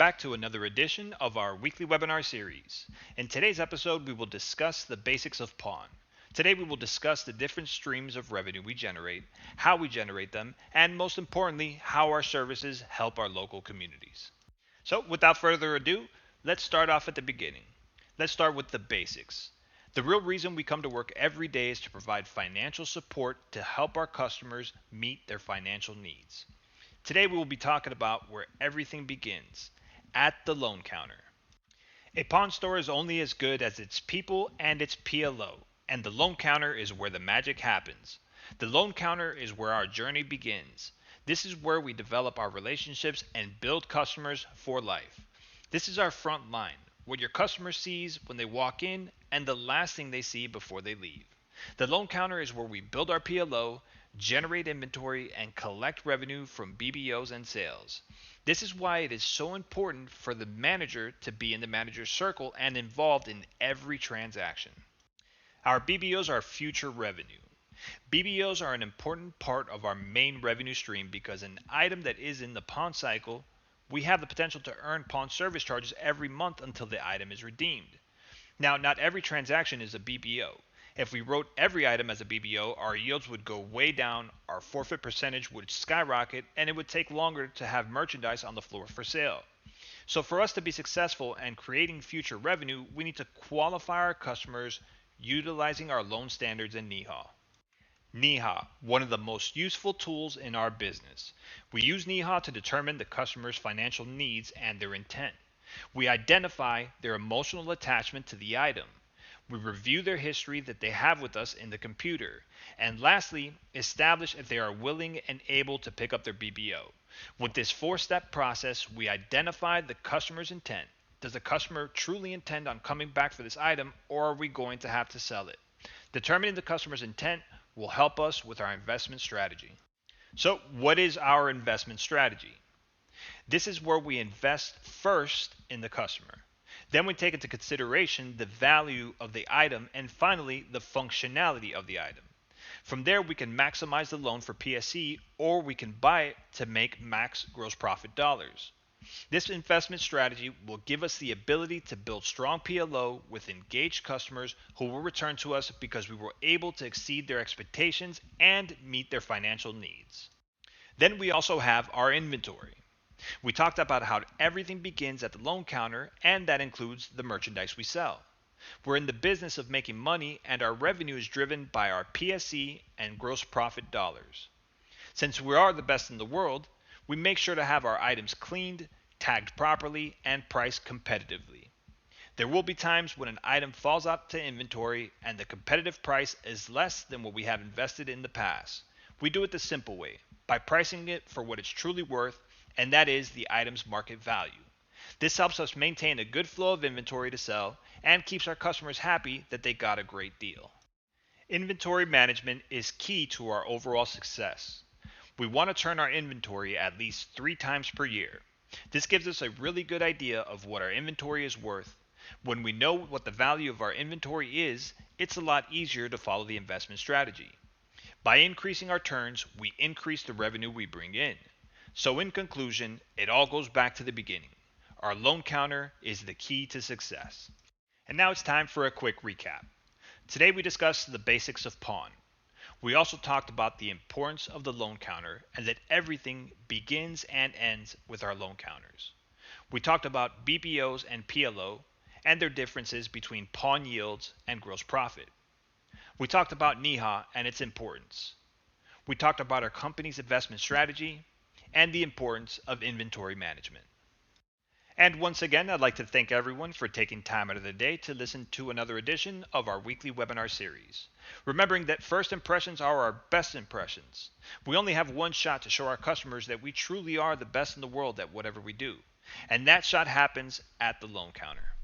back to another edition of our weekly webinar series. In today's episode, we will discuss the basics of Pawn. Today, we will discuss the different streams of revenue we generate, how we generate them, and most importantly, how our services help our local communities. So, without further ado, let's start off at the beginning. Let's start with the basics. The real reason we come to work every day is to provide financial support to help our customers meet their financial needs. Today we will be talking about where everything begins, at the loan counter. A pawn store is only as good as its people and its PLO, and the loan counter is where the magic happens. The loan counter is where our journey begins. This is where we develop our relationships and build customers for life. This is our front line, what your customer sees when they walk in and the last thing they see before they leave. The loan counter is where we build our PLO, generate inventory, and collect revenue from BBOs and sales. This is why it is so important for the manager to be in the manager's circle and involved in every transaction. Our BBOs are future revenue. BBOs are an important part of our main revenue stream because an item that is in the pawn cycle, we have the potential to earn pawn service charges every month until the item is redeemed. Now, not every transaction is a BBO. If we wrote every item as a BBO, our yields would go way down, our forfeit percentage would skyrocket, and it would take longer to have merchandise on the floor for sale. So for us to be successful and creating future revenue, we need to qualify our customers utilizing our loan standards in NEHA. NEHA, one of the most useful tools in our business. We use NEHA to determine the customer's financial needs and their intent. We identify their emotional attachment to the item. We review their history that they have with us in the computer. And lastly, establish if they are willing and able to pick up their BBO. With this four-step process, we identify the customer's intent. Does the customer truly intend on coming back for this item, or are we going to have to sell it? Determining the customer's intent will help us with our investment strategy. So, what is our investment strategy? This is where we invest first in the customer. Then we take into consideration the value of the item and finally the functionality of the item. From there we can maximize the loan for PSE or we can buy it to make max gross profit dollars. This investment strategy will give us the ability to build strong PLO with engaged customers who will return to us because we were able to exceed their expectations and meet their financial needs. Then we also have our inventory. We talked about how everything begins at the loan counter, and that includes the merchandise we sell. We're in the business of making money, and our revenue is driven by our PSE and gross profit dollars. Since we are the best in the world, we make sure to have our items cleaned, tagged properly, and priced competitively. There will be times when an item falls out to inventory and the competitive price is less than what we have invested in the past. We do it the simple way, by pricing it for what it's truly worth, and that is the item's market value. This helps us maintain a good flow of inventory to sell and keeps our customers happy that they got a great deal. Inventory management is key to our overall success. We want to turn our inventory at least 3 times per year. This gives us a really good idea of what our inventory is worth. When we know what the value of our inventory is, it's a lot easier to follow the investment strategy. By increasing our turns, we increase the revenue we bring in. So in conclusion, it all goes back to the beginning. Our loan counter is the key to success. And now it's time for a quick recap. Today we discussed the basics of pawn. We also talked about the importance of the loan counter and that everything begins and ends with our loan counters. We talked about BBOs and PLO and their differences between pawn yields and gross profit. We talked about NEHA and its importance. We talked about our company's investment strategy and the importance of inventory management. And once again, I'd like to thank everyone for taking time out of the day to listen to another edition of our weekly webinar series. Remembering that first impressions are our best impressions. We only have one shot to show our customers that we truly are the best in the world at whatever we do. And that shot happens at the loan counter.